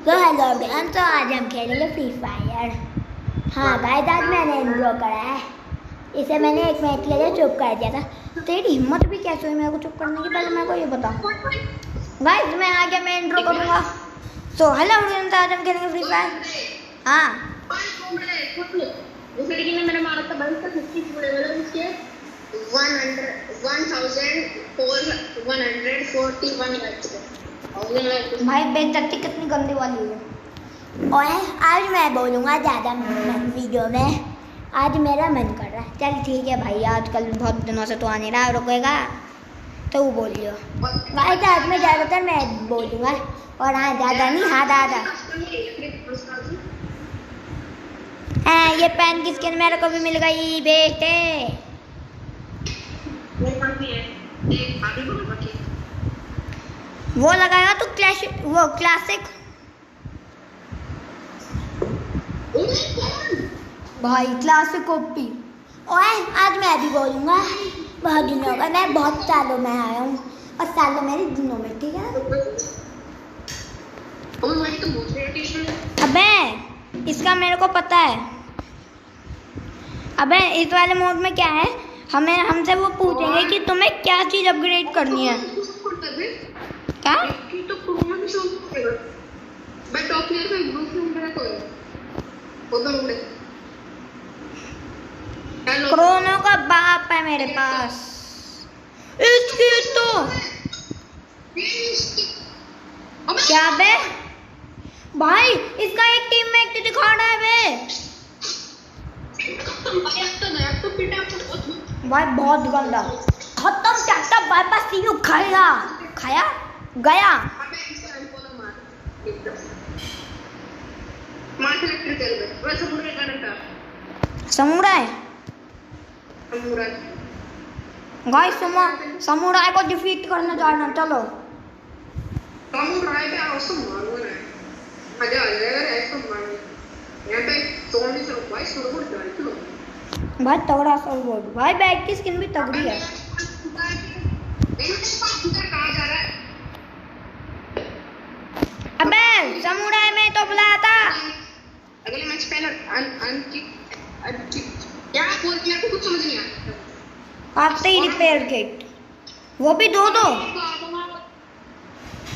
तो hello everyone, तो आज हम खेलेंगे फ्री फायर। हाँ गाइस, आज मैंने इंट्रो करा है। इसे मैंने 1 मिनट के लिए चुप कर दिया था। तेरी हिम्मत भी कैसे हुई मेरे को चुप करने की? पहले मेरे को ये बता गाइस। मैं आगे मैं इंट्रो करूँगा। सो हेलो एवरीवन, तो आज हम खेलेंगे फ्री फायर। हाँ उस लड़की ने मैंने मारा था 50 पूरे मतलब उसके 1141 लाइक्स भाई बेइज्जती कितनी गंदी वाली है। और आज मैं बोलूँगा ज़्यादा वीडियो में। आज मेरा मन कर रहा है। चल ठीक है भाई, आजकल बहुत दिनों से तो आ नहीं रहा, रुकेगा तो वो बोल लियो भाई। तो आज मैं ज़्यादातर मैं बोलूँगा। और हाँ, ज़्यादा नहीं, हाँ ज़्यादा। ये पेन की स्किन मेरे को भी मिल गई बेटे। वो लगाएगा तो क्लासिक भाई, क्लासिक ओपी। ओए आज मैं भी बोलूँगा। बहुत दिनों हो गए, मैं बहुत सालों में आया हूँ और सालों मेरे दिनों में, ठीक है। अबे इसका मेरे को पता है। अबे इस वाले मोड में क्या है, हमसे वो पूछेंगे कि तुम्हें क्या चीज़ अपग्रेड करनी है। क्या? तो कोरोना भी शो करेगा। मैं टॉप प्लेयर का ग्रुप में मेरा कोई ओपन उड़े। कोरोना का बाप है मेरे पास। इसकी तो क्या बे भाई, इसका एक टीममेट दिखा रहा है बे भाई, बहुत गंदा। खत्म चाहता बाईपास सीयू खाया गया। समुराई गाइस, समुराई को डिफीट करने जाना। चलो समुराई पे आओ, मारूंगा ना, मजा आ जाएगा ऐसा मारूंगा। यहाँ पे सोनी से भाई सोलो डाल दो भाई, तगड़ा सोलो भाई। बैग की स्किन भी तगड़ी है। अबे समुराई में तो बुलाया था। अगले मैच पहले क्या बोल दिया, कुछ समझ नहीं आया। आते ही रिपेयर किट, वो भी दो।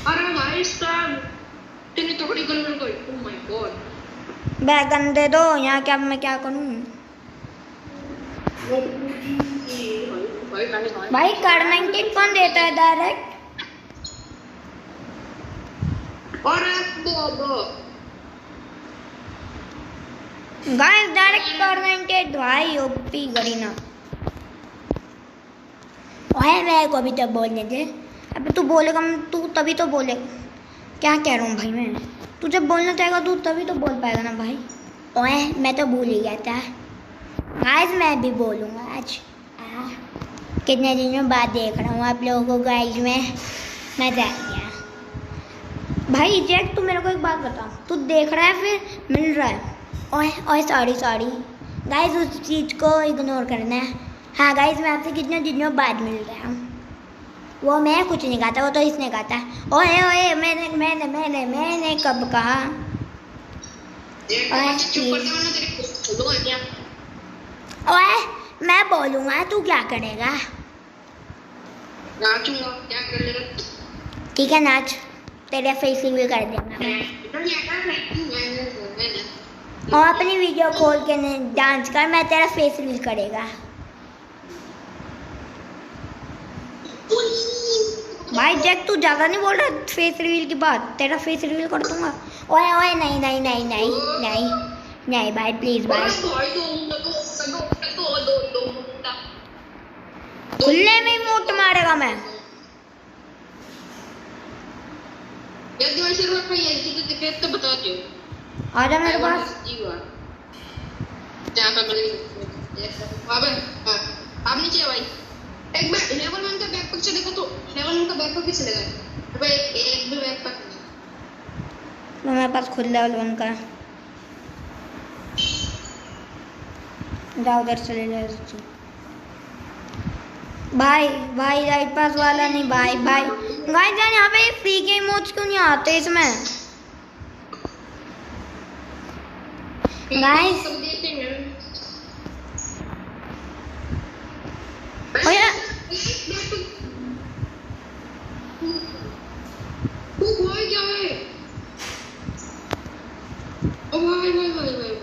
अरे भाई साहब, इतनी तगड़ी गन मिल गई। ओह माय गॉड, बैगन दे दो। यहाँ क्या मैं क्या करूँ भाई? कार्बन किट कौन देता है डायरेक्ट? और गाइस डायरेक्ट कार्बन किट भाई, ओपी गरीना। ओए मेरे को भी तब बोलने दे। अबे तू बोलेगा, तू तभी तो बोले। क्या कह रहा हूँ भाई मैं? तू जब बोलना चाहेगा तू तभी तो बोल पाएगा ना भाई। ओए मैं तो भूल ही गया था। गाइस मैं भी बोलूँगा आज। कितने दिनों बाद देख रहा हूँ आप लोगों को गाइस में। मजा आ गया भाई। जैक तू मेरे को एक बात बता, तू देख रहा है फिर मिल रहा है? ओए सॉरी गाइस, उस चीज़ को इग्नोर करना है। हाँ गाइस, मैं आपसे कितने दिनों बाद मिल रहा हूँ। वो मैं कुछ नहीं कहता, वो तो इसने कहता है। ओए मैंने कब कहा? ओए मैं बोलूँगा, तू क्या करेगा? नाचूंगा, क्या कर लेगा? ठीक है नाच, तेरे फेस रिवील कर देंगे। और अपनी वीडियो खोल के डांस कर, मैं तेरा फेस रिवील करेगा। भाई जैक तू ज़्यादा नहीं बोल रहा फेस रिवील की बात, तेरा फेस रिवील कर दूंगा। ओए नहीं भाई, प्लीज भाई। खुले में ही मूट मारेगा मैं। तो बता दो, आजा मेरे पास। आप नीचे भाई, एक बार लेवल 1 का बैकपैक चलेगा तो लेवल 1 का बैकपैक भी चलेगा। अबे एक भी बैकपैक नहीं, मेरे पास खुद लेवल 1 का। जाओ उधर चले जाओ भाई राइट पास वाला नहीं भाई। गाइस यहाँ पे फ्री के इमोट्स क्यों नहीं आते इसमें? Guys. सब देखते हैं ओ यार वो भाई क्या है ओ भाई भाई भाई भाई भाई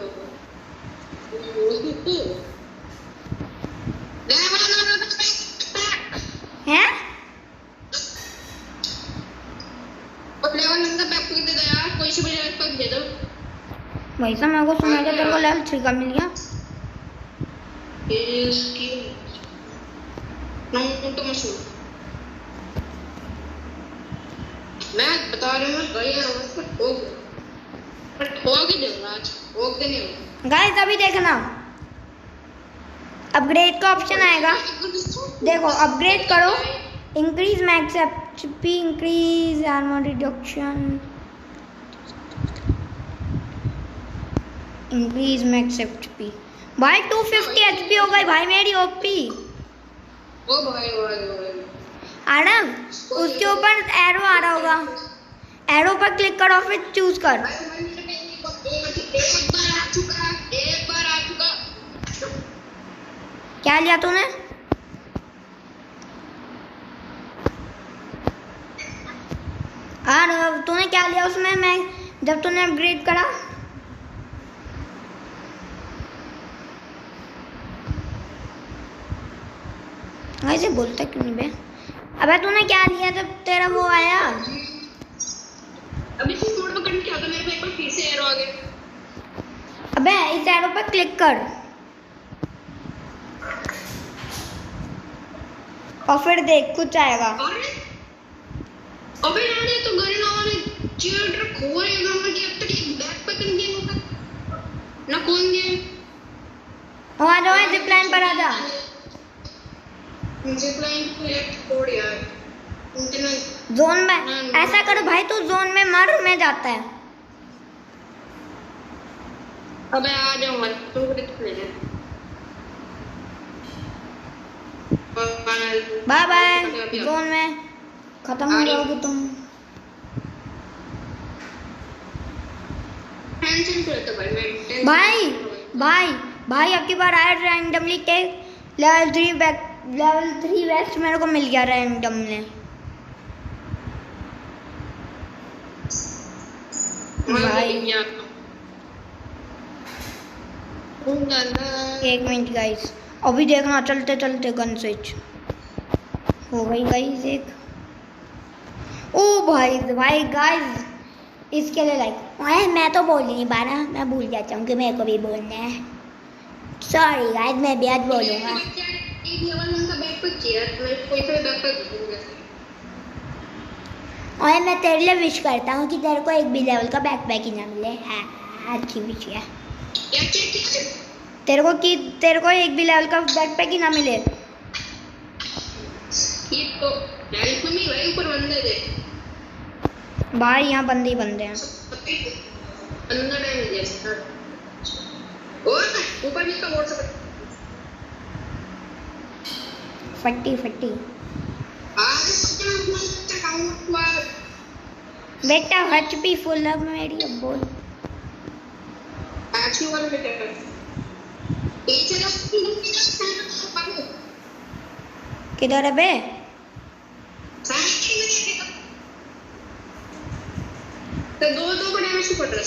हैं अब लेवल नंबर बैक दे दो यार कोई से भी लेवल पर दे दो वही तो मेरे को सुना था तेरे को लेवल 3 का मिल गया इसकी नाम तो मशहूर मैं बता रही हूँ गया पर ठोक ही दूंगा आज ठोक देने वाला गाइस अभी देखना अपग्रेड का ऑप्शन आएगा देखो अपग्रेड करो increase max HP increase armour reduction increase max HP भाई 250 एचपी हो गई भाई मेरी ओपी ओ भाई भाई भाई आरव उसके ऊपर एरो आ रहा होगा एरो पर क्लिक करो फिर चूज कर एक बार आ चुका क्या लिया तूने आरव तूने क्या लिया उसमें मैं जब तूने अपग्रेड करा ऐसे बोलता क्यों नहीं बे अबे तूने क्या लिया जब तेरा वो आया अभी इस मोड में करने क्या था मेरे को एक बार फिर से एरो आ गया अबे इस एरो पर क्लिक कर और फिर देख कुछ आएगा अरे अबे यार ये तो गरीना वाले चेयर खो रहे हैं मैं कि अब तक ये बैक पैक नहीं होगा ना कौन दिया आ जाओ जिप लाइन पर आ जा जिप लाइन पे छोड़ यार जोन में ऐसा करो भाई तू जोन में मर में जाता है अबे आ जाओ मत तुम को दिख ले बाय बाय जोन में खत्म हो जाओगे तुम टेंशन करता भाई मैं भाई भाई भाई अब की बार आया रैंडमली के लेवल 3 वेस्ट मेरे को मिल गया रैंडमली भाई एक मिनट गाइस अभी देखना चलते चलते गन स्विच हो गई गाइस एक ओ भाई भाई गाइस इसके लिए लाइक मैं तो बोल नहीं पा रहा मैं भूल जाता हूँ कि मेरे को भी बोलना है सॉरी गाइस मैं भी आज बोलूँगा एक लेवल उनका बैक पे चेयर मैं कोई से बैक पे दूंगा और मैं तेरे लिए विश करता हूँ कि तेरे को एक भी लेवल का बैकपैक ही ना मिले अच्छी विश है तेरे को एक भी लेवल का बैकपैक ही ना मिले ये तो हेल्प में भाई ऊपर बंदे थे भाई यहाँ बंदे ही बंदे हैं अंदर टाइम जैसा और ऊपर जिसका बोर्ड से फट्टी फट्टी आज बेटा एचपी फुल है मेरी अब बोल एक्चुअली वाला बेटा पीछे किधर है बे तो दो बड़े में से पड़ रहे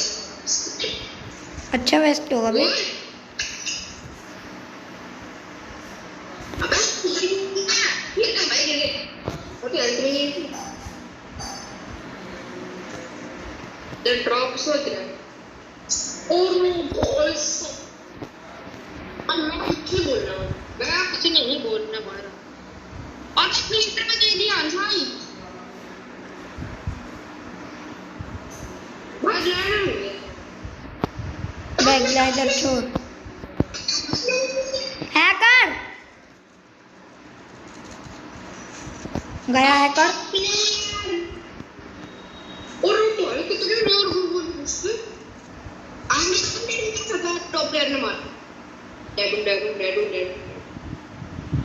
अच्छा वेस्ट होगा बे अबे ये तो भाई गिरे ओके अंत में द ड्रॉप्स होते हैं और बॉल्स मैं कुछ नहीं बोल रहा हूँ मैं कुछ नहीं बोलना पड़ रहा और स्पीकर में दे दिया भाई भाग जाना बैग ग्लाइडर छोड़ हैकर गया हैकर और तो है कितने डर बोल उससे आने टॉप प्लेयर ने मार डेडू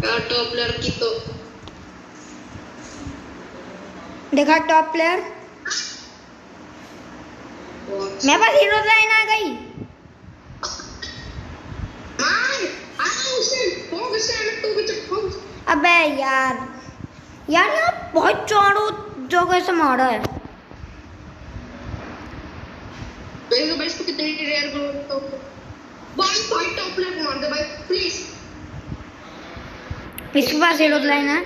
यार टॉप प्लेयर की तो देखा टॉप प्लेयर मेरे पास हीरो लाइन आ गई ठोक इसे टू के ठोक। अबे यार यार बहुत चारों जगह से मारा है। देखो भाई इसको कितनी रेयर करो तो भाई टॉप लेग मार दे भाई प्लीज। इसके पास हीरो लाइन है।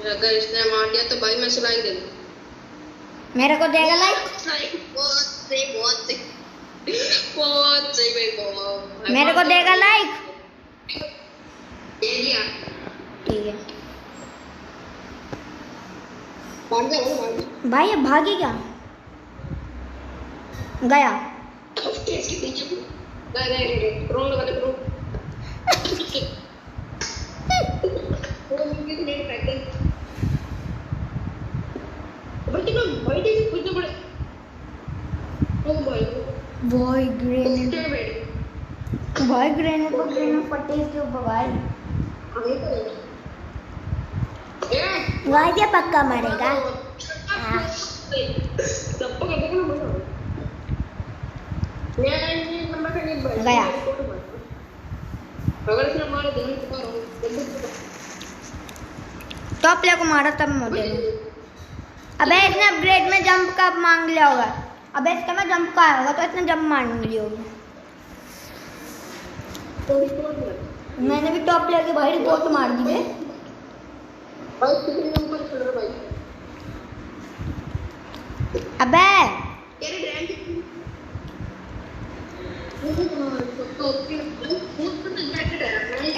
अगर इसने मार दिया तो भाई मैं सुनाई दे दूं। मेरे को देगा लाइक। बहुत सही भाई बहुत। मेरे को देगा लाइक। दे दिया। ठीक है भाग जा भाई ये भागी क्या गया। इसके पीछे गए रोंग लगा दे रोंग। वो मुझे नहीं पैके बल्कि मैं भाई दे कुछ तो बड़े ओ भाई ग्रेनेड बैठ भाई ग्रेनेड को ग्रेनेड पट्टे के ऊपर भाई आगे तो भाई ये पक्का मरेगा। सबको कहते हैं ना मजा ये नंबर का नहीं बढ़ गया। अगर इसने मारे दिन को करो टॉप प्लेयर को मारा तब मुझे। अबे इसने अपग्रेड में जंप का मांग लिया होगा। अबे इसका में जंप का आया होगा तो इसने जंप मांग लिया होगा। मैंने भी टॉप प्लेयर के भाई रिपोर्ट मार दी है। भाई कितने ऊपर चढ़ रहा भाई। अबे तेरे ड्रैम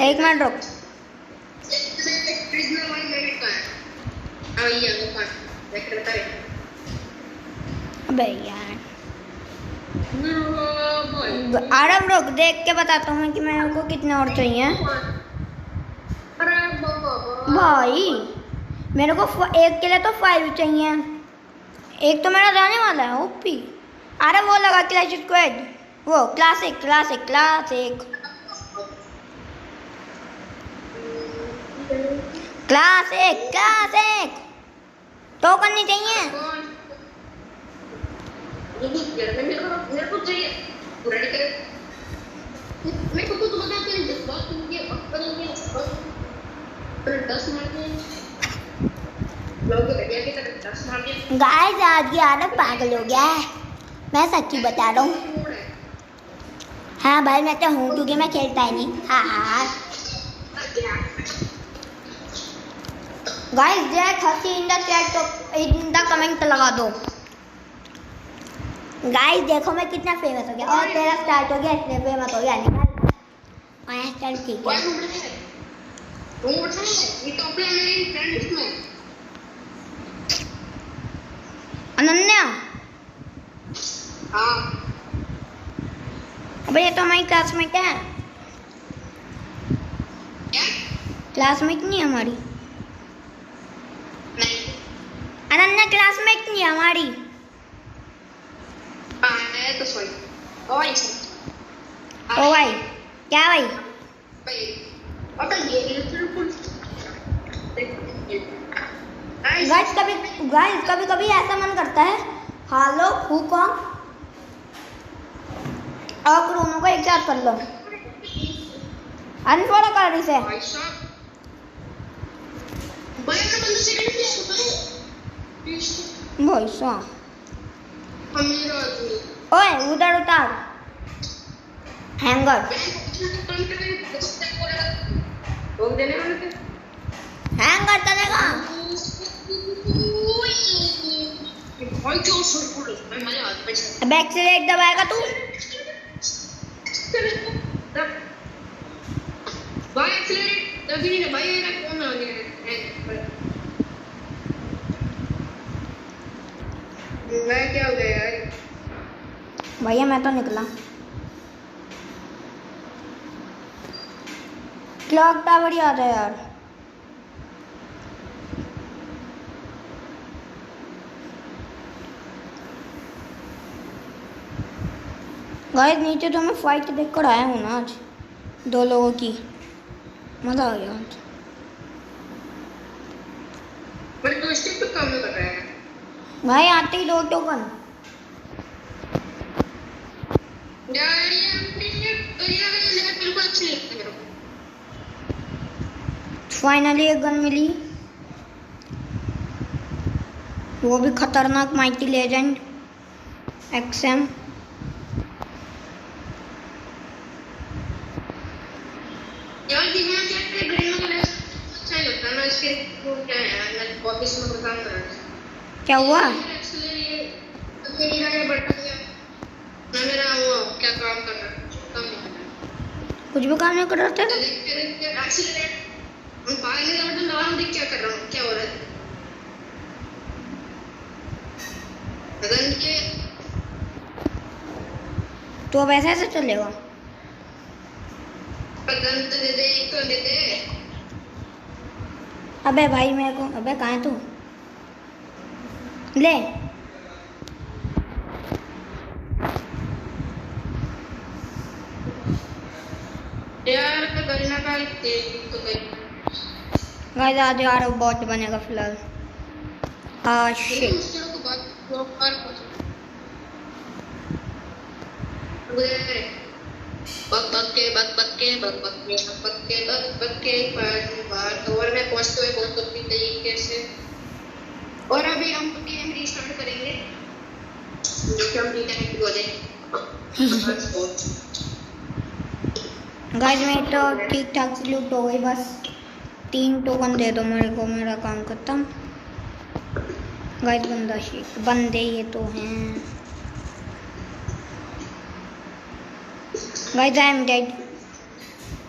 एक मिनट रुक। अबे यार आराम रुक देख के बताता हूँ कि मेरे को कितने और चाहिए। भाई मेरे को एक के लिए तो 5 चाहिए। एक तो मेरा जाने वाला है ओपी। अरे वो लगा क्लैश स्क्वाड वो क्लासिक तो करनी चाहिए। मेरे को चाहिए पूरा नहीं करे मेरे को तो बता के 10 बात तुमके करेंगे 10 मार के लोग बढ़िया के तरह 10 मार के गाइस आज ये आदत पागल हो गया है। मैं सच्ची बता रहा हूँ। हाँ भाई मैं तो हूँ क्योंकि मैं खेलता ही नहीं। हाँ गाइस जैक हंसी इन द चैट तो इन द कमेंट लगा दो। गाइस देखो मैं कितना फेमस हो गया और तेरा स्टार्ट हो गया इसलिए फेमस हो गया। निकाल चल ठीक है। ये टॉप पे मेरी फ्रेंड इसमें अनन्या। हाँ अबे ये तो हमारी क्लासमेट है। क्या क्लासमेट नहीं हमारी। नहीं अनन्या क्लासमेट नहीं हमारी। हाँ है तो सॉरी ओ भाई क्या भाई भाई और तो ये बिल्कुल गाइस कभी ऐसा मन करता है हालो हुकॉम और क्रोनो को एक साथ कर लो। अनफॉलो कर रही से भाई साहब भाई का बंदा सेकंड पे भाई साहब अमीर आदमी ओए उधर उतार हैंगर रोक देने वाले थे हैंगर चलेगा। भाई जो सुर मैं मजा आ गया। बैक से एक दबाएगा तू। भाई एक्सीलरेट तभी नहीं भाई ये कौन आ गया मैं क्या हो गया यार भैया मैं तो निकला। क्लॉक टावर याद है यार। गाइस नीचे तो मैं फाइट देख कर आया हूँ ना आज 2 लोगों की। मजा आ गया आज। मेरे तो स्टिक पे काम कर रहा है भाई आते ही 2 टोकन। यार ये बिल्कुल अच्छी लगती है मेरे को। फाइनली एक गन मिली, वो भी खतरनाक माइटी लेजेंड XM। यार दिमाग क्या ग्रीन कलर अच्छा ही लगता है ना, इसके वो क्या है यार, मैं ऑफिस में काम कर रहा था। क्या हुआ? मेरा ये बटन है ना, मेरा वो क्या काम कर रहा है, काम नहीं कर रहा, कुछ भी काम नहीं कर रहे थे। एक्सीलरेट हम भागने का बटन दबा, देख क्या कर रहा हूँ, क्या हो रहा है। अगर ये तो अब ऐसे चलेगा। गन तो दे दे, एक तो दे दे। अबे भाई मेरे को, अबे कहाँ है तू? ले यार गन्ना का तेल तो गई। गाइस आज यार बॉट बनेगा फिलहाल। शिट उसके लोग बात ब्लॉक कर बार और मैं पहुंचते हुए बहुत अपनी तरीके से। और अभी हम गेम रीस्टार्ट करेंगे, जो कि हम रिकनेक्ट हो जाए। गाइस मैं तो ठीक ठाक से लूट हो गई, बस 3 टोकन दे दो मेरे को, मेरा काम खत्म। गाइस बंदा शिट, बंदे ये तो हैं। Guys I am dead.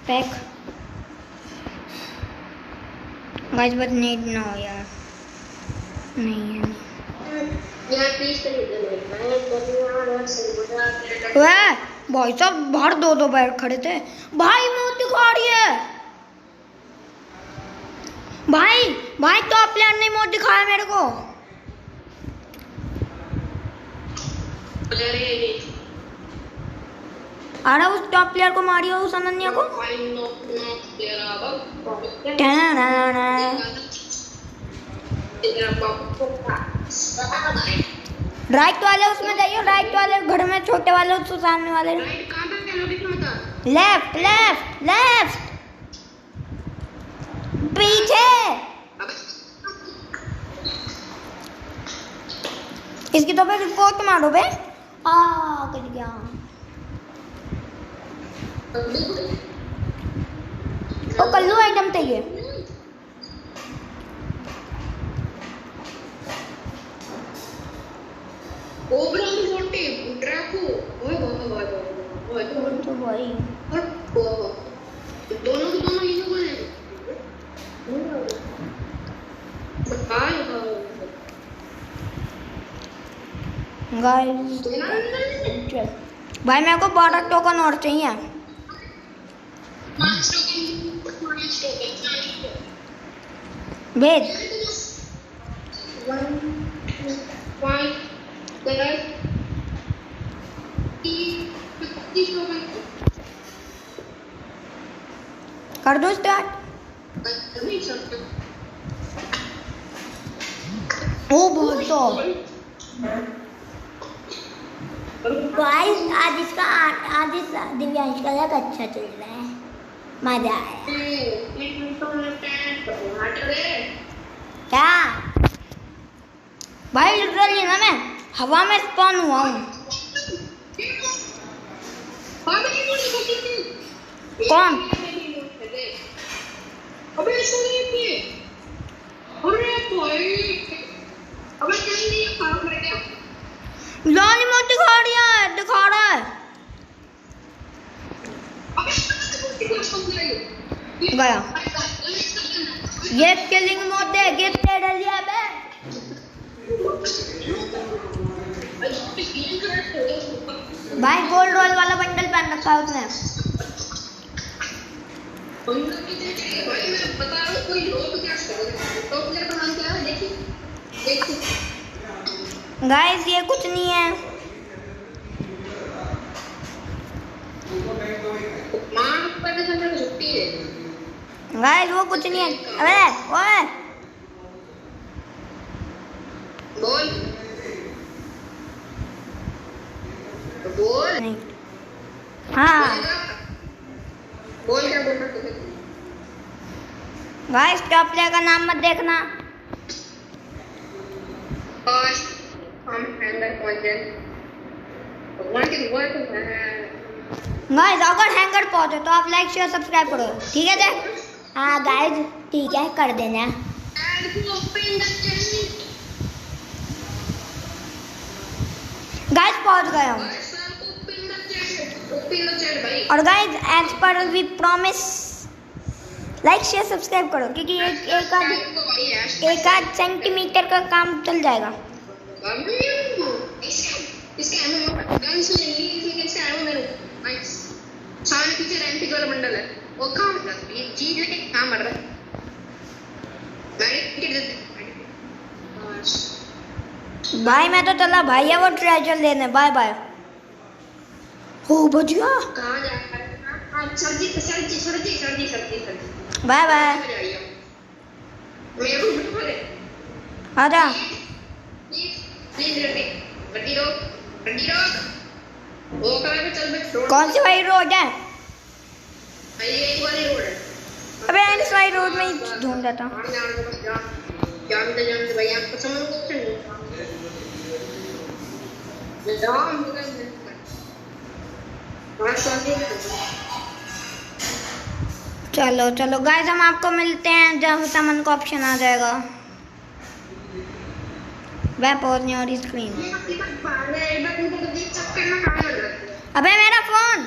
Pack guys बस नीड ना हो यार, नहीं है। यार प्लीज वह भाई साहब बाहर 2-2 बैठ खड़े थे भाई, मौत दिखा रही है भाई। भाई टॉप प्लेयर ने मौत दिखाया मेरे को। अरे उस टॉप प्लेयर को मारियो, उस अनन्या को। राइट वाले उसमें जाइए, राइट वाले घर में, छोटे वाले उसके सामने वाले। लेफ्ट लेफ्ट लेफ्ट, पीछे। इसकी तो पे रिपोर्ट मारो बे। कर गया। ओ कल्लू आइटम चाहिए। कोबरा मोटे ड्रैको, ओए बाबा ओए तो भाई दोनों के दोनों ये बोले गाइस भाई मेरे को 12 टोकन और चाहिए। भेज। कर दो स्टार्ट। ओ बहुत तो गाइस आज इस दिव्यांश का लग अच्छा चल रहा है, मजा आया। क्या भाई लिटरली ना मैं हवा में स्पॉन हुआ हूँ। कौन? अबे इसको नहीं, अरे भाई अबे क्या नहीं खराब कर गया। लाली मोती दिखा रहा है। गया ये किलिंग मोड है, गिफ्ट दे दिया बे। भाई गोल्ड रॉयल वाला बंडल पहन रखा है उसने। भाई मैं बता रहा हूँ कोई लोग क्या टॉप प्लेयर का नाम क्या है, देखिए गाइस ये कुछ नहीं है। मां पर से छुट्टी है गाइस वो कुछ नहीं है। अबे ओए बोल बोल नहीं। हाँ बोल क्या बोल रहा गाइस टॉप प्लेयर का नाम मत देखना। बस हम हैंगर पहुंच गए। भगवान की दुआ तो है। गाइस अगर हैंगर पहुंचे तो आप लाइक शेयर सब्सक्राइब करो, ठीक है जी? हाँ गाइस ठीक है, कर देना। And to open the channel. Guys पहुंच गए हम। Guys, open the channel. Open the channel भाई। और guys as per we promise like share subscribe करो, क्योंकि एक आध सेंटीमीटर का काम चल जाएगा। इसके एमओ गन्स ले ली, इसके एमओ मेरे नाइस। सामने पीछे रैंपिक वाला बंडल है, वो कहाँ मर रहा है? ये चीज लेके कहाँ मर रहा है? मैंने भाई मैं तो चला भाई है वो ट्रेजर लेने। Bye bye. हो बच गया। कहाँ जा रहा है? सर्दी। Bye bye. मेरे को बिल्कुल है। आजा। प्लीज गड्डी रोक। वो कहाँ पे चल बे? कौन सी वाली रोड है? ये एक वाली रोड है। अबे इस वाली रोड में ही ढूंढ रहा था। जानते भाई आपको समझ को चलो चलो गाइस हम आपको मिलते हैं जब समन का ऑप्शन आ जाएगा। वह पहुंचने और स्क्रीन। अबे मेरा फोन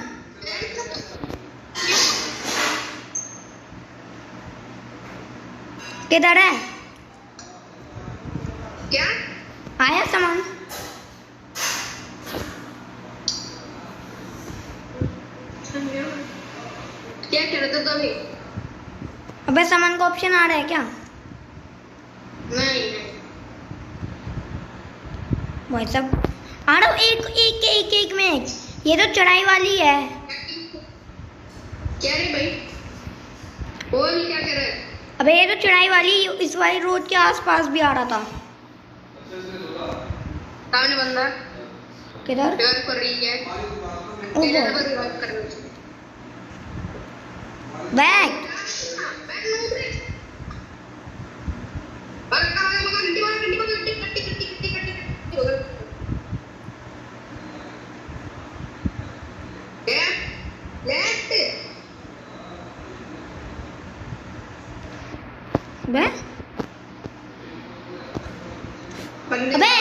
किधर है? क्या आया सामान? क्या कह रहे थे तुम? अबे सामान का ऑप्शन आ रहा है क्या? नहीं भाई सब आ रहा हूँ। एक मिनट, ये तो चढ़ाई वाली है। क्या रे भाई? बोल क्या कह रहा है? अबे ये तो चढ़ाई वाली इस वाली रोड के आसपास भी आ रहा था। सामने बंदा किधर? डर कर रही है। ऊपर बैक। बे अबे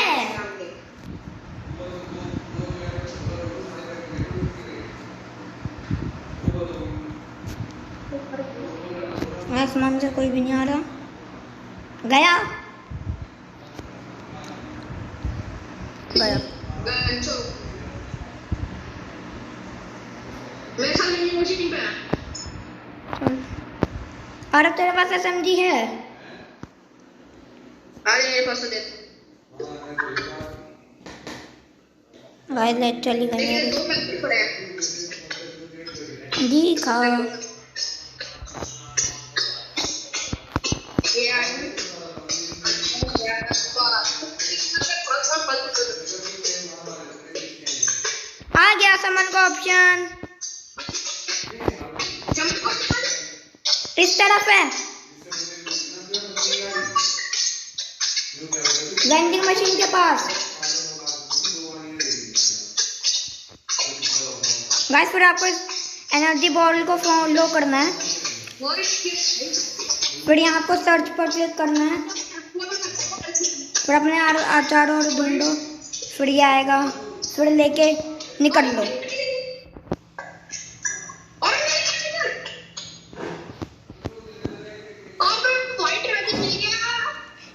आसमान से कोई भी नहीं आ रहा। गया मेरे साथ मेरी मशीन पे है। और तेरे पास SMG है? आज मेरे पास दे। गाइस लेट चली गई लेकिन दो पैकेट पड़े हैं। जी खा। आ गया सामान का ऑप्शन। इस तरफ है वेंडिंग मशीन के पास। गाइस फिर आपको एनर्जी बॉटल को फॉलो करना है, फिर यहाँ आपको सर्च पर क्लिक करना है, फिर अपने चारों ओर ढूंढो, फिर ये आएगा, फिर लेके निकल लो।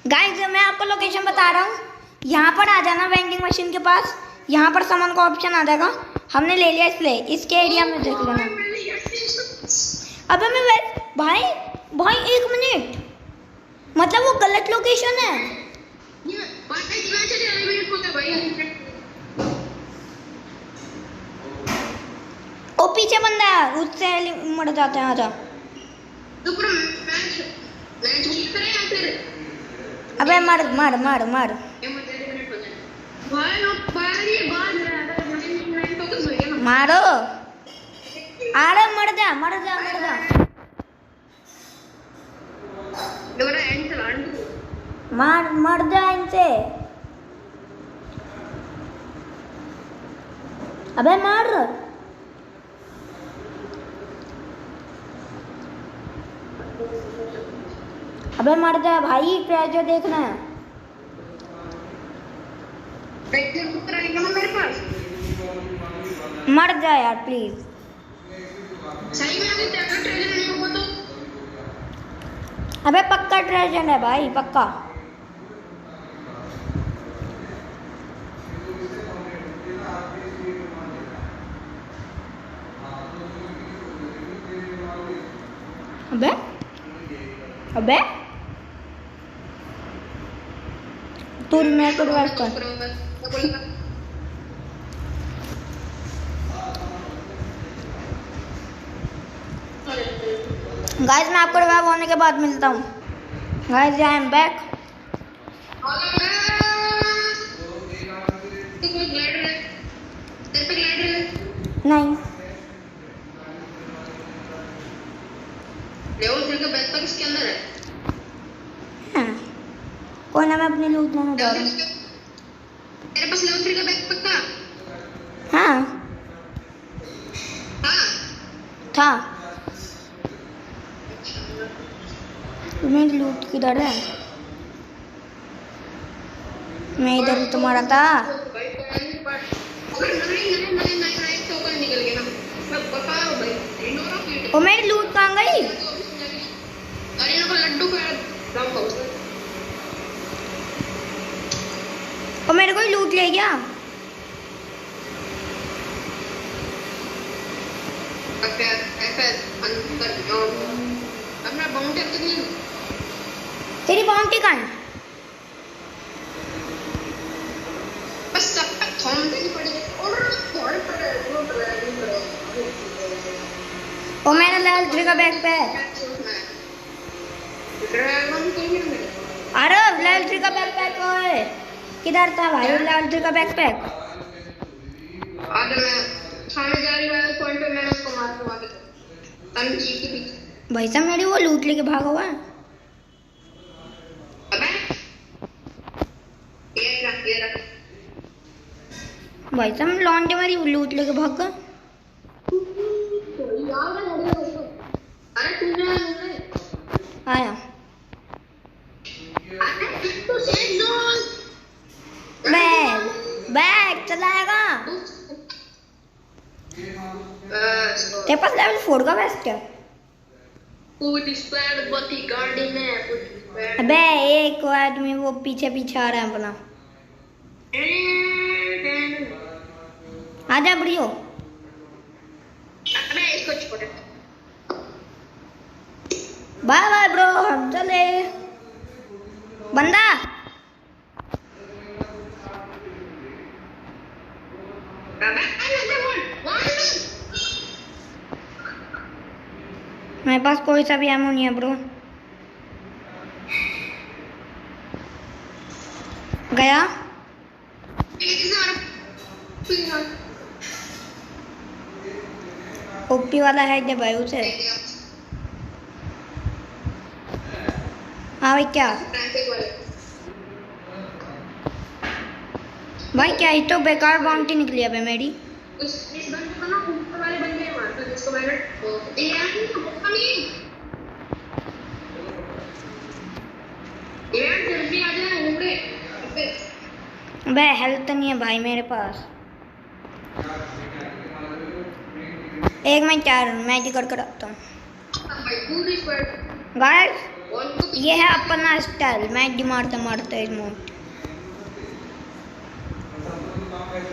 गाइस मैं आपको लोकेशन बता रहा हूँ, यहाँ पर आ जाना वेंडिंग मशीन के पास। यहाँ पर सामान का ऑप्शन आ जाएगा। हमने ले लिया इसलिए इसके एरिया में देख लेना। अबे मैं भाई एक मिनट, मतलब वो गलत लोकेशन है। ओ पीछे बंदा है, उससे मर जाते हैं। आजा। अबे मर मर मर मर। मारो। अरे मर जा मर जा मर जा। मेरा एंड चला मार मर जा इनसे। अबे मार। अबे मर जा भाई, ट्रेजर देखना है। ट्रैक्टर पुत्र आएगा ना मेरे पास। मर जा यार प्लीज। सही में अगर ट्रैक्टर नहीं होगा तो अबे पक्का ट्रेजर है भाई, पक्का। अबे अबे तू मैं तो रिवाइव कर। गाइस मैं आपको रिवाइव होने के बाद मिलता हूँ। Guys I am back. नहीं लेवल 3 का बैकपैक इसके अंदर है। हाँ। कोई ना, मैं अपनी लूट लेने जा रहा हूँ। तेरे पास लेवल 3 का बैकपैक था? हाँ हाँ था। मेरी लूट किधर है? मैं इधर ही तुम्हारा था। ओ मेरी लूट कहाँ गई? ओ मेरे को ही लूट ले गया। तेरी बाउंटी कहाँ है? ओ मेरा लेवल 3 का बैकपैक। अरे लेवल 3 का बैकपैक है। किधर था भाई लेवल 3 का बैकपैक? भाई साहब मेरी वो लूट लेके भागा हुआ है। भाई साहब लौंडे मेरी लूट लेके भाग गए। आया बैग बैग चलाएगा। तेरे पास लेवल 4 का वेस्ट है? अबे एक आदमी वो पीछे पीछे आ रहा है अपना। आजा बढ़ियो। बाय बाय ब्रो, हम चले। बंदा मेरे पास कोई सा भी एमो नहीं है ब्रो। गया ओपी वाला है क्या भाई उसे? हाँ भाई क्या भाई क्या ही तो बेकार बाउंटी निकली अबे मेरी। बे हेल्थ नहीं है भाई मेरे पास। एक मैं 4 मैच करके रखता हूँ। गाइस ये है अपना स्टाइल, मैच मारते मारते इमोट।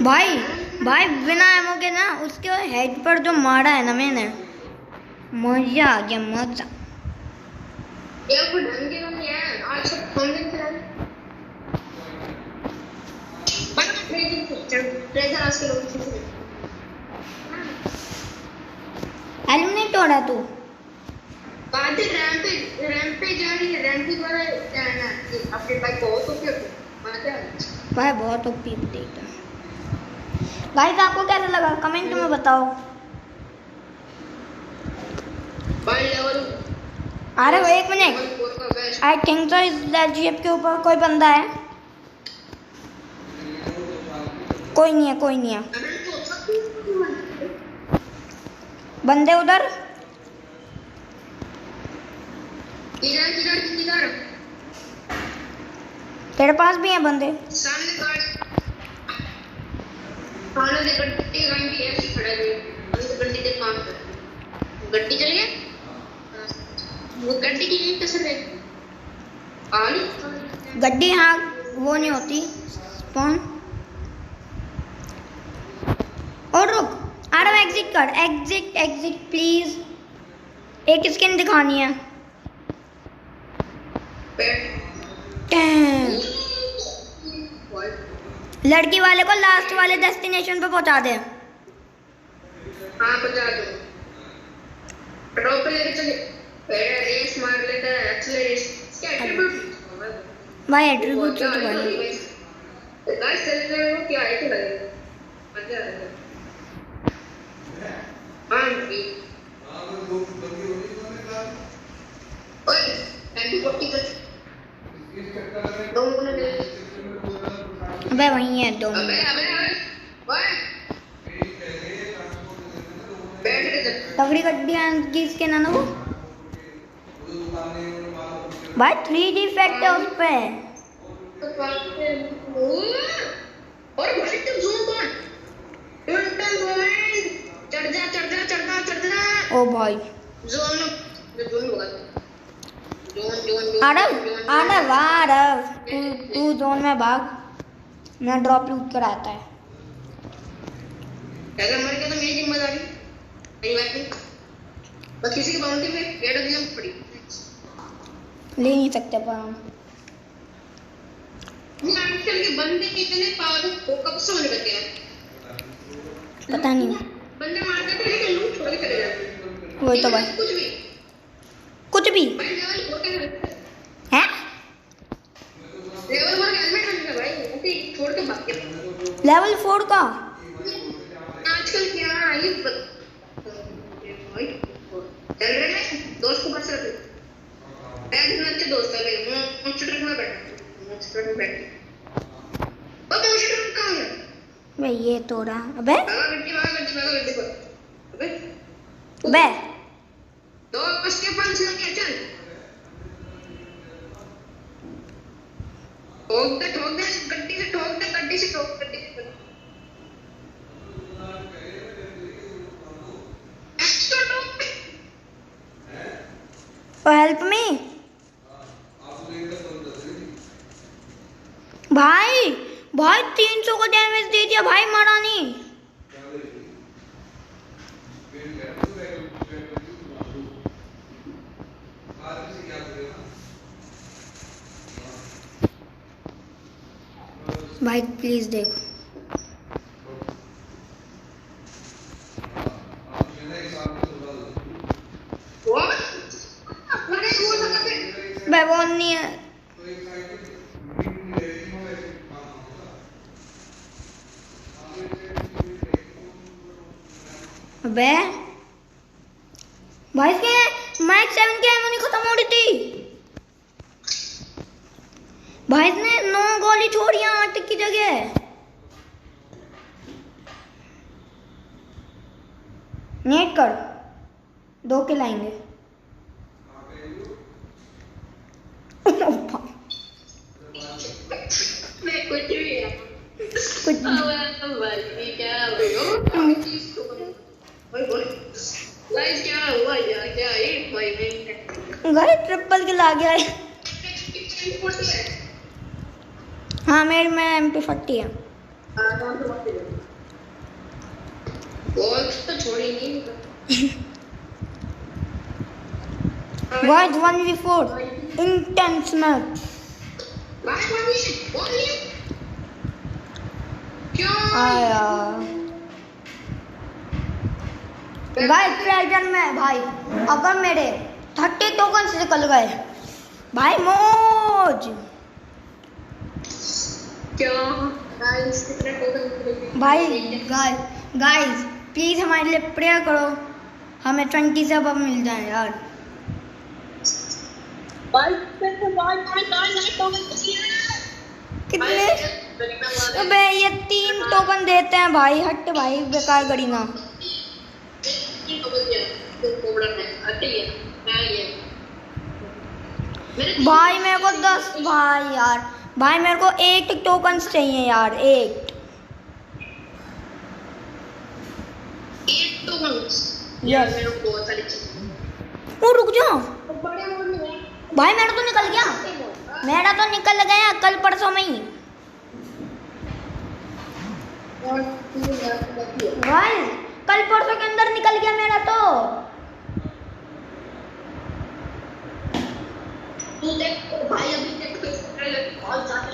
भाई भाई बिना एमो के ना उसके हेड पर जो मारा है ना मैंने, मजा आ गया मजा। एलिमिनेट हो रहा तू। भाई बहुत ओपी देखता। गाइस आपको कैसा लगा कमेंट में बताओ। अरे एक मिनट आई थिंक तो इस जीप के ऊपर कोई बंदा है। कोई नहीं है, कोई नहीं है। बंदे उधर। किधर किधर किधर? तेरे पास भी हैं बंदे? सामने गाड़ी। सामने से गड्डी गाड़ी ऐसे खड़ा है। हम गड्डी के पास गड्डी चल गया। वो गड्डी की एक कसर है। आली गड्डी हाँ वो नहीं होती स्पॉन। और रुक, आरव एग्जिट कर, एग्जिट एग्जिट प्लीज। एक स्किन दिखानी है। Damn. लड़की वाले को लास्ट वाले डेस्टिनेशन पे पहुंचा दे। हाँ पहुंचा दो। ड्रॉप पे लेके चले। पहले रेस मार लेता है, एक्सेलरेशन। इसके एट्रीब्यूट भाई एट्रीब्यूट तो भाई गाइस चलने में वो क्या है कि लगेगा मजा आएगा। हाँ जी ओए एंटी का दो मिनट। अबे वही है दो। अबे अबे ओए बैठ के चल। तगड़ी गड्डी की स्किन है ना वो। भाई 3D इफेक्ट है उस पे। और भाई तुम जूम कौन? चढ़ जा चढ़ जा चढ़ जा चढ़ जा। ओ भाई जोन होगा। जोन आरव आरव आरव तू जोन में भाग। मैं ड्रॉप लूट कर आता है। अगर मर गया तो मेरी जिम्मेदारी। सही बात नहीं। बस किसी की बाउंड्री में गेट एग्जाम पड़ी। ले नहीं सकते पर हम। आजकल के बंदे इतने पागल हो कब से होने लगे हैं? पता नहीं। बंदे मार देते हैं लेकिन लूट छोड़ के चले जाते हैं। वही तो भाई कुछ भी भाई लेवल 4 के हैं। लेवल 1 हेलमेट रखना भाई ऐसे छोड़ के भाग के। लेवल 4 का आजकल क्या है भाई चल रहे हैं दोस्त को बस रख। बैठ अच्छे दोस्त है मेरे मॉन्स्टर ट्रक में बैठ। अब मॉन्स्टर ट्रक कहाँ है? भाई ये तोड़ा। अबे गड्डी पर। अबे दो उसके पास लगे चल। ठोक दे गड्डी से ठोक। एक्स्ट्रा ठोक। हेल्प मी भाई। भाई 300 को डैमेज दे दिया भाई, मरा नहीं। भाई प्लीज देखो। भाई वो नहीं है। अबे भाई इसके माइक 7 की एमो नहीं खत्म हो रही थी। भाई इसने 9 गोली छोड़ी 8 की जगह। नेट कर 2 किल आएंगे। ट्रिपल किल आ गया है। हाँ मेरे में MP40 है। तो छोड़ी नहीं। Guys 1v4 intense match। आया गाइस ट्रेजर में भाई अगर मेरे 30 टोकन निकल गए भाई मौज। क्या गाइस कितने टोकन निकलेंगे भाई गाइस प्लीज हमारे लिए प्रेयर करो, हमें 20 से अब मिल जाए यार। भाई भाई कितने? अबे ये 3 टोकन देते हैं भाई, हट भाई बेकार गरीना। भाई मेरे को 10 भाई यार, भाई मेरे को 8 टोकन्स चाहिए यार, 8। यार मेरे को बहुत सारी चीजें। ओ रुक जाओ बड़े मोड में है। भाई, मेरा तो निकल गया, मेरा तो निकल गया कल परसों में ही। भाई कल परसों के अंदर निकल गया मेरा तो। तू देख भाई, अभी तक बहुत ज्यादा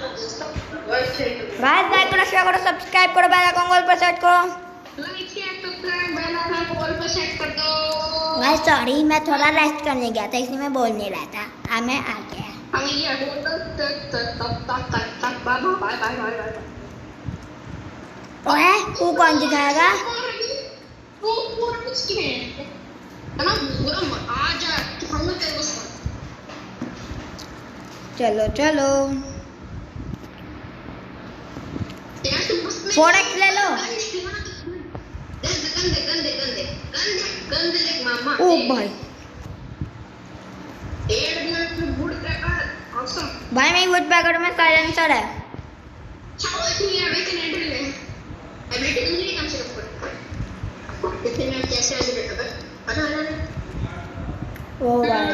भाई लाइक करो, शेयर करो, सब्सक्राइब करो, बेल आइकन ऑल पर सेट करो। Like share subscribe bell icon all पर सेट कर दो। भाई सॉरी, मैं थोड़ा रेस्ट करने गया था इसलिए मैं बोल नहीं रहा था, अब मैं आ गया। हम ये बाय बाय बाय। ओए वो कौन दिखाएगा? वो पूरा कुछ नहीं है ना, पूरा आ जा तू, हम तेरे को चलो चलो यार तुम बस में 4x ले लो। गंदे देख मामा। ओ भाई, 8 मिनट में बूढ़ का औसम भाई मैं वुड पैकेट में साइलेंसर है। चावल नहीं है, वेट एंड ले एबिलिटी तो नहीं कम से कम कितने में कैसे ऐसे बैठा है पता है। ओ भाई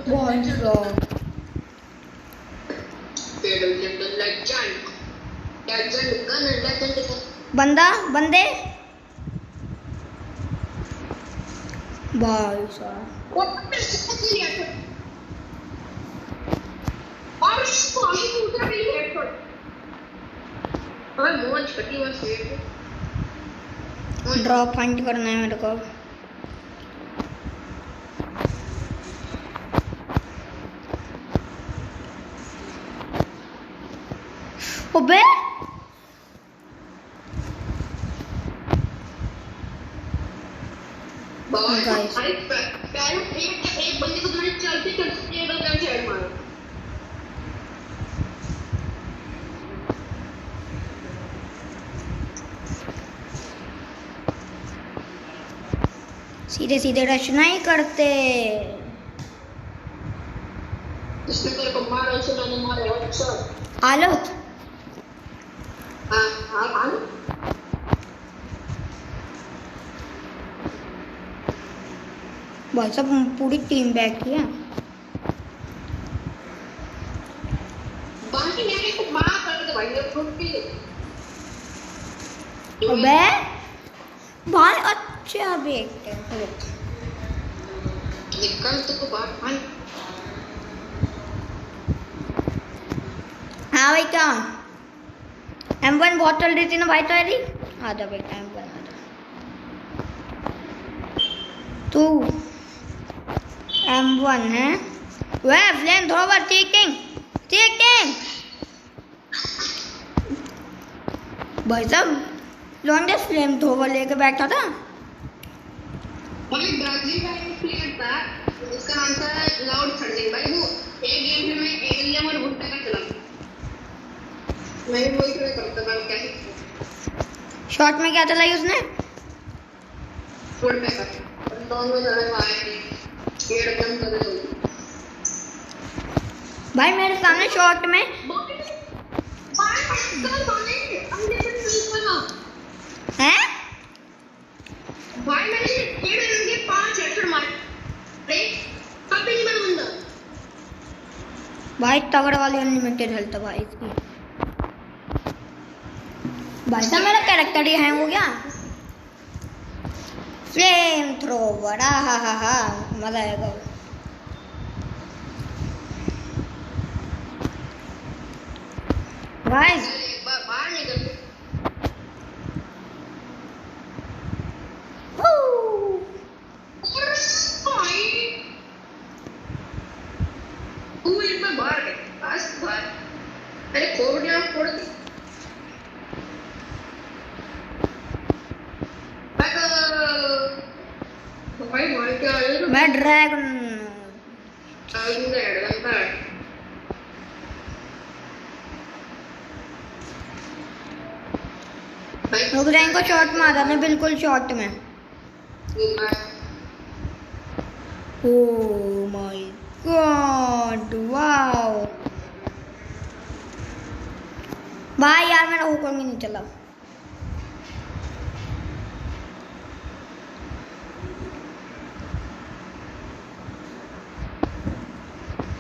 बहुत स्ट्रांग। बंदा बंदे भाई साहब, और इसको आगे उधर भी हेडशॉट। और बहुत छोटी और सेफ ड्रॉप फाइंड करना है मेरे को। अबे गाइस एक बंदे को थोड़ी चलते चलते ये लोग कैसे हेड मारो। सीधे सीधे रश नहीं करते। इसने तेरे को मारा, उसे मैंने मारा। अच्छा आलो हाँ भाई सब पूरी टीम बैठी है। बाकी मेरे को मार कर दे भाई, ये फुट के अबे भाई अच्छा बेटे निकल तो बात भाई। हाँ भाई क्या M1 बहुत चल रही थी ना भाई तुम्हारी। आजा बेटा M1 आजा। तू M1 है वह फ्लेम थ्रोवर चीकिंग चीकिंग। भाई साहब लॉन्डे फ्लेम थ्रोवर लेके बैठा था। भाई ब्राजील का एक प्लेयर था, उसका नाम था लाउड थंडर। भाई वो एक गेम में एलियम और भुट्टा का चला, मैं भी वही ट्राई करता था। कैसे शॉट में क्या चलाई उसने? फुल पैकर दोनों जगह आए थे, ये एकदम कर दो भाई मेरे सामने शॉट में है। भाई मैंने ये इनके 5 हेडशॉट मारे, तब भी नहीं बना बंदा। भाई तगड़ वाली अनलिमिटेड हेल्थ है भाई इसकी। भाई साहब मेरा कैरेक्टर ही हैंग हो गया। फ्लेम थ्रोवर हा मजा आएगा। गाइस एक बार बाहर निकल तू एक बार बाहर गए बस बाहर। अरे खोल दिया फोड़ दे भाई मार के आए। मैं ड्रैगन आगे हेड लगता रुक जा, इनको शॉट मारा मैं बिल्कुल शॉट में। ओह माय गॉड, वाओ भाई यार मेरा हुक्म ही नहीं चला।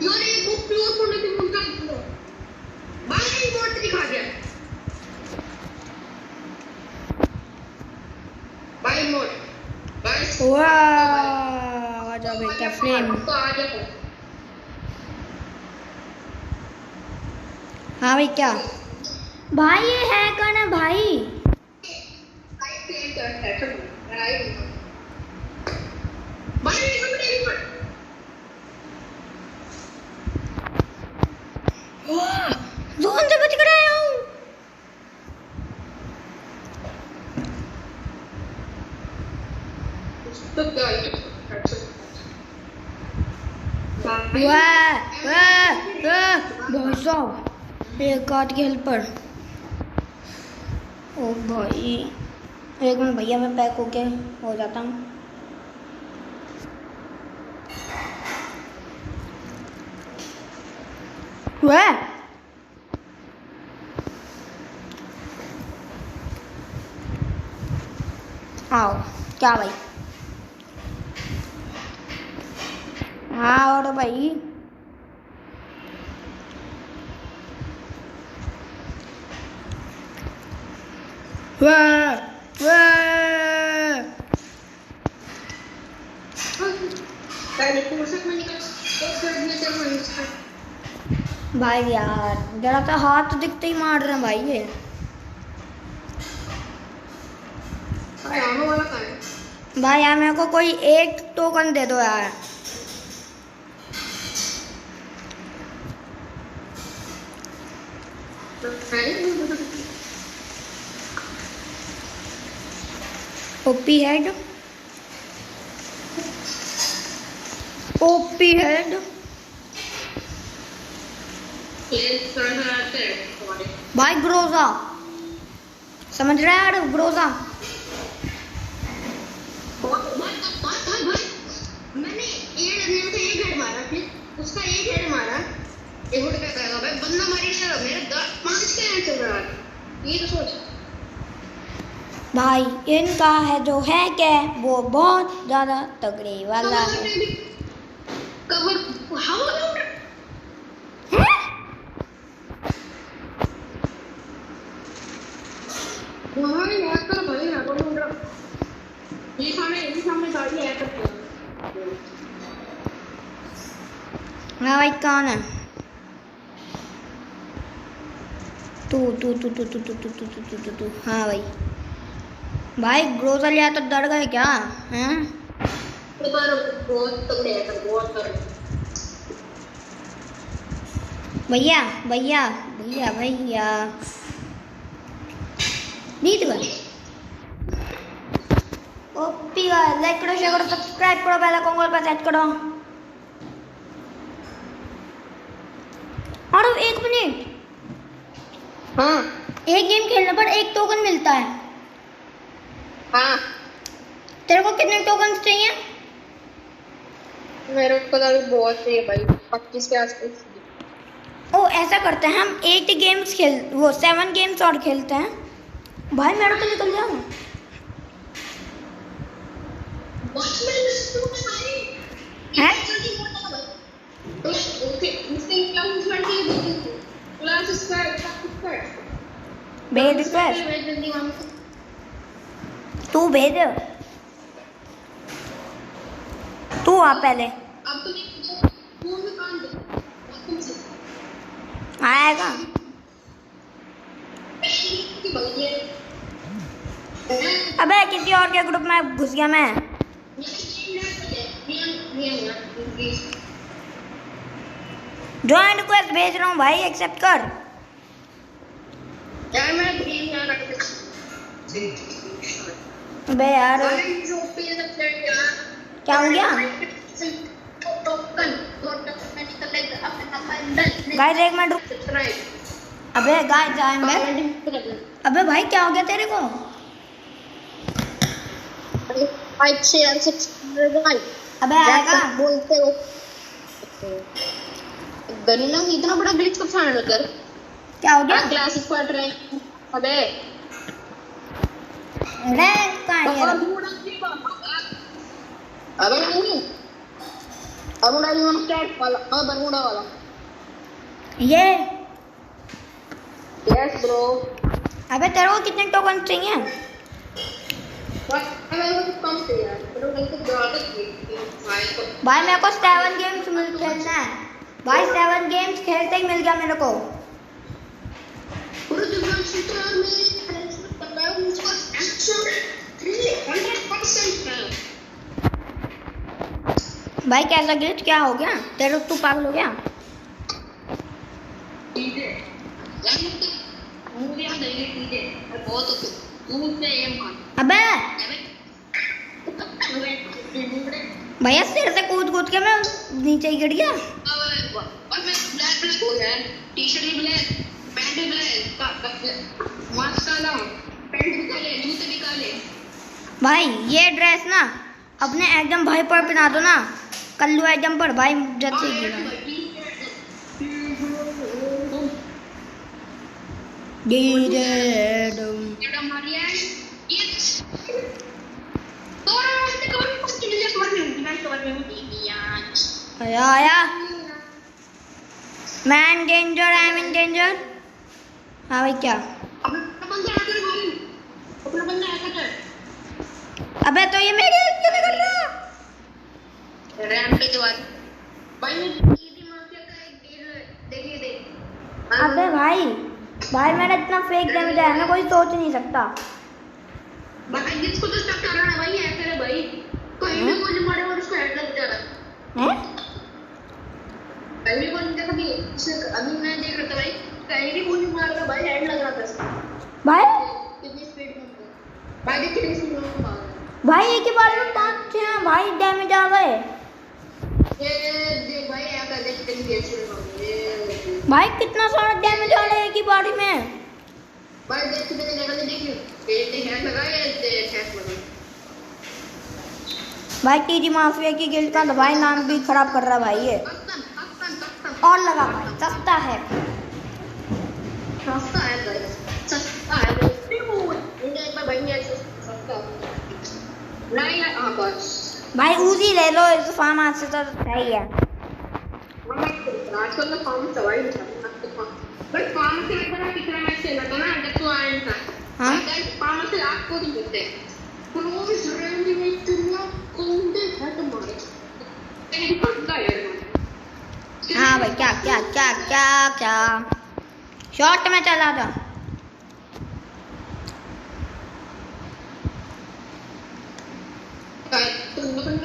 यार ये बुक प्योर पढ़ने की मुझे इतना भाई बोर्ड दिखा दिया भाई मोड भाई वाह आ जा बेटा फ्लेम। तो आ जा। हाँ भाई क्या भाई ये है कौन है भाई? भाई प्लेन करता है भाई भाई ये सब जोन से बच कर आया हूँ। तो क्या भाई साहब एक आध के हेल्पर। ओ भाई एक मिनट भैया मैं पैक होके हो जाता हूँ। वह आओ क्या भाई? हाँ और भाई वाह वाह भाई यार जरा सा हाथ तो दिखते ही मार रहे हैं भाई ये। भाई यार मेरे को कोई एक टोकन दे दो यार। ओपी हेड ओपी हेड भाई ग्रोजा समझ रहा है यार ग्रोजा। मैंने एक हेड मारा फिर उसका एक हेड मारा एक हेड का करेगा भाई बंदा मारी चला मेरे 5 के हेड चल रहा है ये तो सोच। भाई इनका है जो है क्या वो बहुत ज्यादा तगड़े वाला है। कवर हवा वहाँ यार कर भाई ना बोल रहा ये सामने गाड़ी है कर। हाँ भाई कौन है? तू तू तू तू तू तू तू तू तू तू तू तू हाँ भाई भाई ग्रोजर लिया तो डर गए क्या हैं? बहुत तगड़े है बहुत भैया भैया भैया भैया नहीं तो ओपी लाइक करो शेयर करो सब्सक्राइब करो बेल आइकन पर सेट करो। और 1 मिनट हाँ एक गेम खेलने पर 1 टोकन मिलता है। हाँ तेरे को कितने टोकन चाहिए? मेरे को तो बहुत चाहिए भाई 25 के आसपास। ओ ऐसा करते हैं हम 8 गेम्स खेल वो 7 गेम्स और खेलते हैं। भाई मेरा तो निकल जाओ है भेज रिक्वेस्ट तू भेज तू आ पहले आएगा। अबे किसी और के ग्रुप में घुस गया मैं। ज्वाइन रिक्वेस्ट भेज रहा हूँ भाई एक्सेप्ट कर। यार मैं अबे यार क्या हो गया? गाइस एक मिनट। अबे गाइस जाएंगे। अबे भाई क्या हो गया तेरे को? लाइक शेयर सब्सक्राइब अबे आएगा बोलते हो गन्ना इतना बड़ा ग्लिच कब से आने लगा क्या हो गया क्लासेस पढ़ रहे हैं अबे रैंक कहाँ है यार? अबे नहीं बरमुडा यून स्टार्ट वाला बरमुडा वाला ये यस ब्रो अबे तेरे को कितने टोकन चाहिए कम से यार तो ज्यादा भाई मेरे को 7 गेम्स खेलना है भाई 7 गेम्स खेलते ही मिल गया मेरे को पूरे दिमाग शूटर में फ्रेंड्स बताया उसका एक्शन 300% है भाई कैसा ग्लिच क्या हो गया तेरे तू पागल हो गया डीजे यार मुझे याद है डीजे बहुत मुझे ये मान अबे अबे भैया सिर से कूद कूद के मैं नीचे ही गिर गया और मैं ब्लैक हो यार टी-शर्ट भी ब्लैक पैंट भी ब्लैक मास्क काला पैंट भी काले जूते भी काले भाई ये ड्रेस ना अपने एकदम भाई पर पहना दो ना कल्लू एकदम पर भाई जब से गिरा डीजे डम ये मारिया ये तो रास्ते को कुछ चीजें कर रही हूं मैं कवर में यार आया आया man danger I am in danger हाँ भाई क्या अपना बंदा आकर भाई अपना बंदा आकर कर अबे तो ये मेरी क्यों नहीं कर रहा रैम पे जो भाई ये माफिया का एक देखिए देख अबे भाई भाई मेरा इतना फेक डैमेज है ना कोई सोच नहीं सकता भाई इसको तो स्टक कर रहा है भाई ऐसे रे भाई कोई भी गोली मारे और उसको हेड लग जा रहा हैं कहीं भी गोली देखा भी अभी मैं देख रहा था भाई कहीं भी गोली मार रहा भाई हेड लग रहा था इसको भाई कितनी स्पीड में भाई देख कितनी स्पीड में मार भाई एक ही बार में 5-6 भाई डैमेज आ गए ये देख भाई ऐसा देख कितनी स्पीड में भाई कितना सारा डैमेज आ रहा है एक ही बारी में भाई देख कितने जगह से देखियो ये हैक लगाया ये हैक लगा भाई टीजी माफिया की गिल्ड का भाई नाम भी खराब कर रहा है भाई ये और लगा भाई सस्ता है सस्ता है भाई सस्ता है इंडिया एक बार भाई ये सस्ता नहीं है हां बस भाई उजी ले लो इस फार्म हाउस से तो सही है आजकल तो फार्म सवाई नहीं था बट फार्म से एक बार पिछला मैच खेला था ना जब तू आया था हाँ फार्म से आपको नहीं मिलते क्लोज रेंज में इतना कोंडे हेड मारे तेरी पक्का है हाँ भाई क्या क्या क्या क्या क्या शॉट में चला था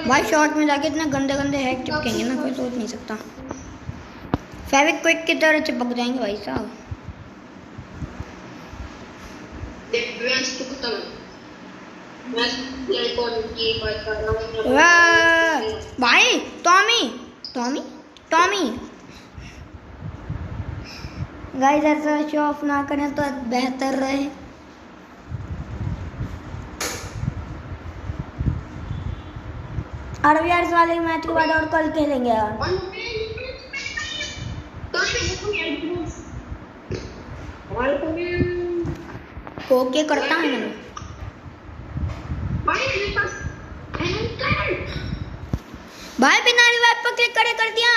भाई शॉट में जाके इतने गंदे गंदे हैक चिपकेंगे ना कोई सोच नहीं सकता फेविक्विक की तरह चिपक जाएंगे भाई साहब भाई टॉमी टॉमी टॉमी गाइस ऐसा शो ऑफ ना करें तो बेहतर रहे और यार इस वाले मैच के बाद और कल खेलेंगे यार ओके करता है ना भाई बिना रिवाइव पर क्लिक करे कर दिया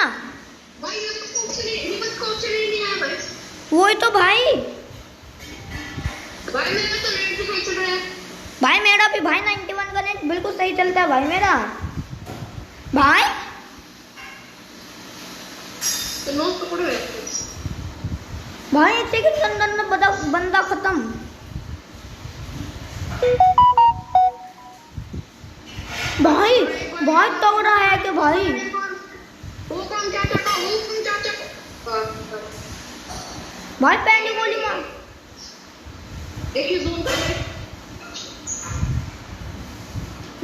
वही तो भाई भाई मेरा भी भाई 91 का नेट बिल्कुल सही चलता है भाई मेरा भाई भाई एक सेकंड के अंदर में बंदा खत्म भाई बहुत तगड़ा है कि भाई भाई पहली गोली मार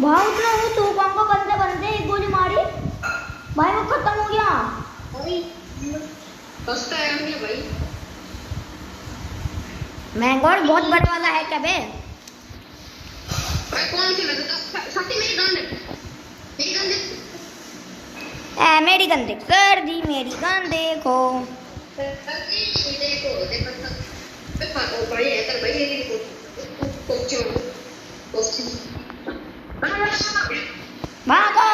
भाई उतना वो तूफान को बंदे बंदे एक गोली मारी भाई वो खत्म हो गया भाई मैंगोर बहुत बड़े वाला है क्या बे कौन सी लगता सच्ची मेरी गान मेरी गन देख सर जी, मेरी गन देखो। देखो देखो भाई है भाई ये भागो।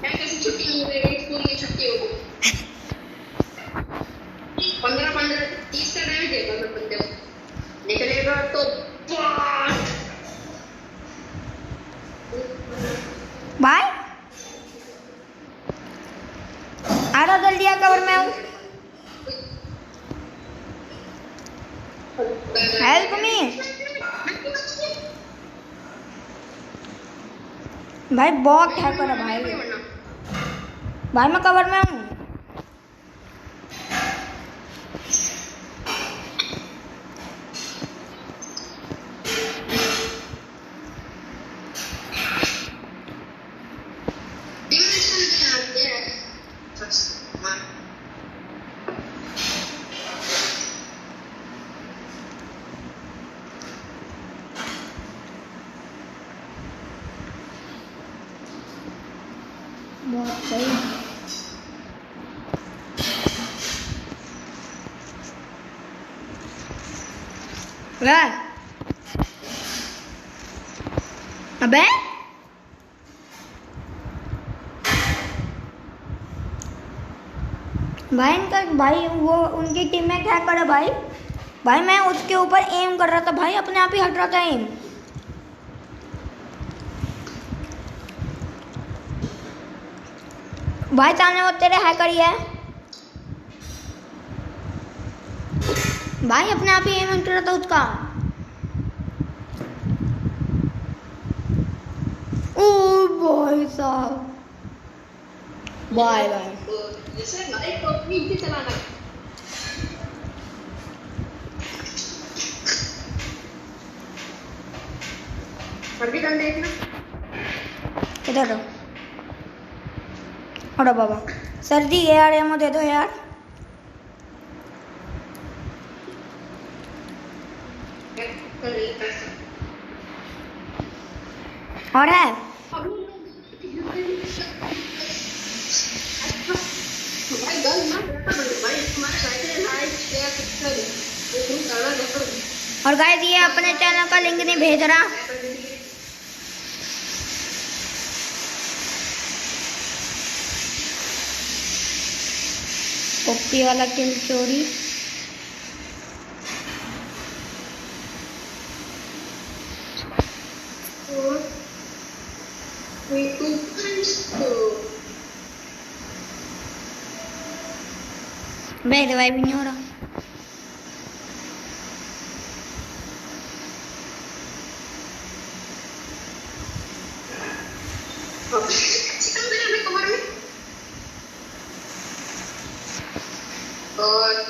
कैसे छुट्टी हो गई, स्कूल की छुट्टी हो गई। 15-30 का डैमेज है मतलब बंदे को निकलेगा तो भाई आ रहा जल्दी आ, कवर में हूँ। हेल्प मी भाई, बहुत हैकर है भाई। भाई मैं कवर में हूँ। बहुत सही। अबे भाई इनका भाई वो उनकी टीम में क्या करे भाई। भाई मैं उसके ऊपर एम कर रहा था भाई, अपने आप ही हट रहा था एम। भाई सामने वो तेरे हैकर ही है भाई, अपने आप ही एम हट रहा था उसका। ओ भाई साहब, बाय बाय। जैसे भाई तो नीचे चलाना अभी कर देखना इधर रहो। अरे बाबा सर जी यार एमो दे दो यार। और है और गाइस ये अपने चैनल का लिंक नहीं भेज रहा। कॉपी वाला किल चोरी। मैं रिवाइव भी नहीं हो रहा।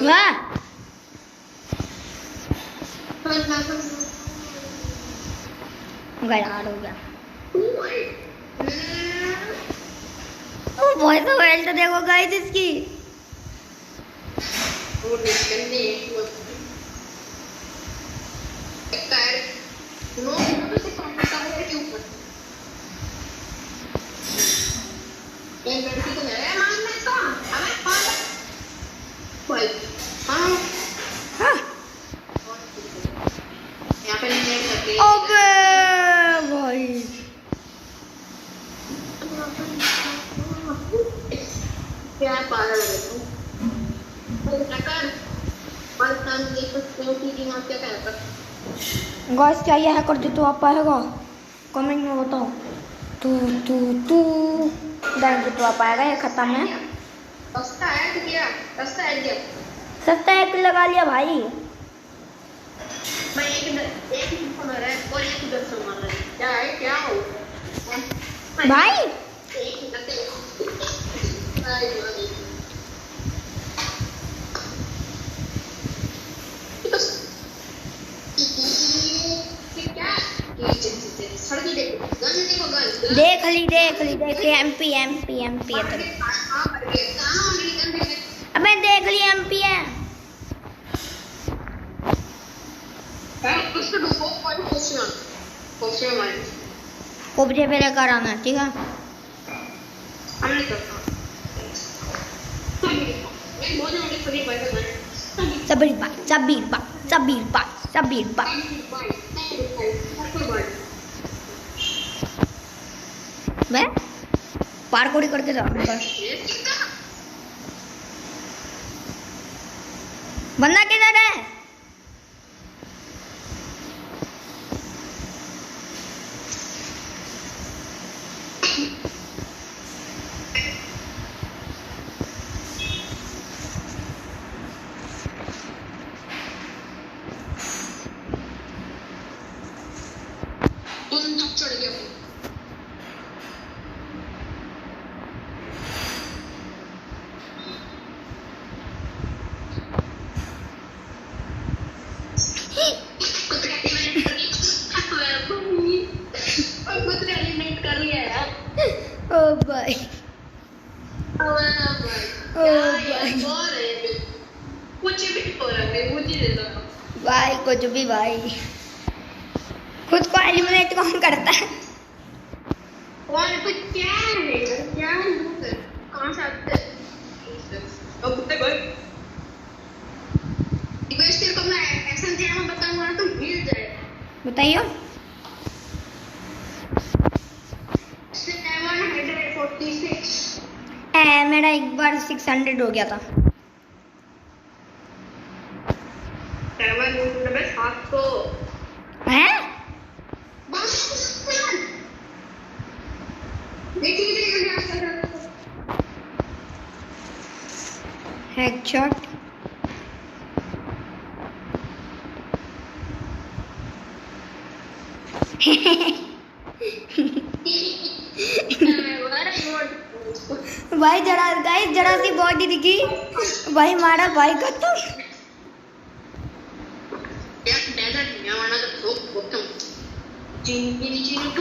वाह गया हो गया। ओ भाई तो हेल्थ देखो गाइस इसकी। अबे भाई क्या पागल है गाइस क्या ये हैकर जो तो आप पाएगा कमेंट में बताओ। तू तू तू डाल तो आप पाएगा, ये खत्म है। सस्ता है तो क्या सस्ता है क्या सस्ता एक लगा लिया भाई। मैं एक ही मार रहा है और एक उधर से मार रहा है। क्या है क्या हो भाई एक ही करते देख ली एमपी एमपी एमपी है तेरे। अबे देख ली एमपी है। कोबजे पे लेकर आना ठीक है। हम नहीं करता मैं बहुत ज्यादा फ्री बात कर रहा हूं सबीर भाई मैं पार्कोरी करके जा रहा हूँ बंदा किधर है चढ़ गया ओ भाई कुछ भी हो रहा है मुझे दे दो भाई कुछ भी भाई खुद को एलिमिनेट कौन करता है कौन तो क्या है कहाँ से आते अब कुत्ते भाई रिक्वेस्ट तेरे को मैं एक्शन दिया मैं बताऊंगा ना तो हिल जाए बताइए 746 मेरा एक बार 600 हो गया था 700 हैं हेडशॉट भाई जरा गाइस जरा सी बॉडी दिखी भाई मारा भाई खत्म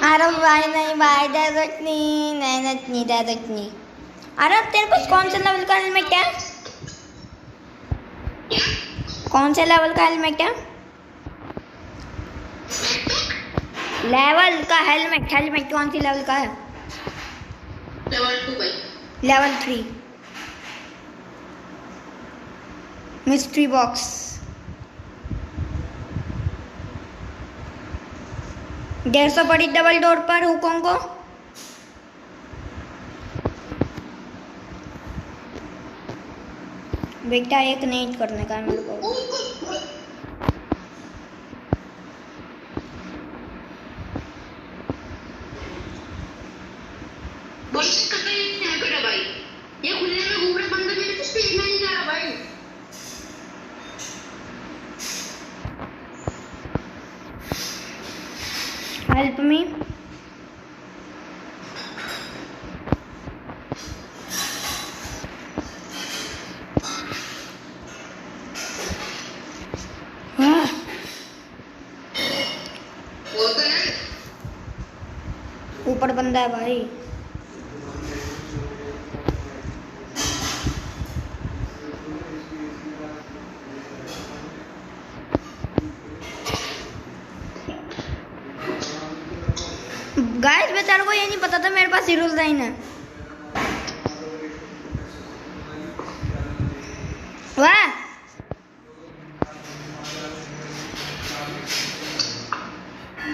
अरे भाई नहीं भाई डेजर्ट नहीं डेजर्ट नहीं अरे तेरे पास कौन से लेवल का हेलमेट है कौन से लेवल का हेलमेट है लेवल का हेलमेट कौन सी लेवल का है लेवल 3 मिस्ट्री बॉक्स डेढ़ सौ पड़ी डबल डोर पर हुकों को बेटा एक नहीं करने का मेरे को भाई ये खुले में घूम रहे बंदे मेरे को स्पीड में नहीं जा रहा भाई हेल्प मी ऊपर बंदा है भाई गाइस बेचारे को ये नहीं पता था मेरे पास हीरो लाइन है वाह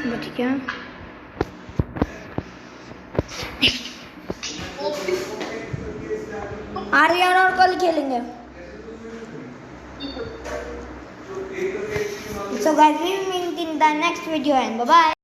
बच गया आर्यन और कल खेलेंगे so guys we will meet in the next video and bye bye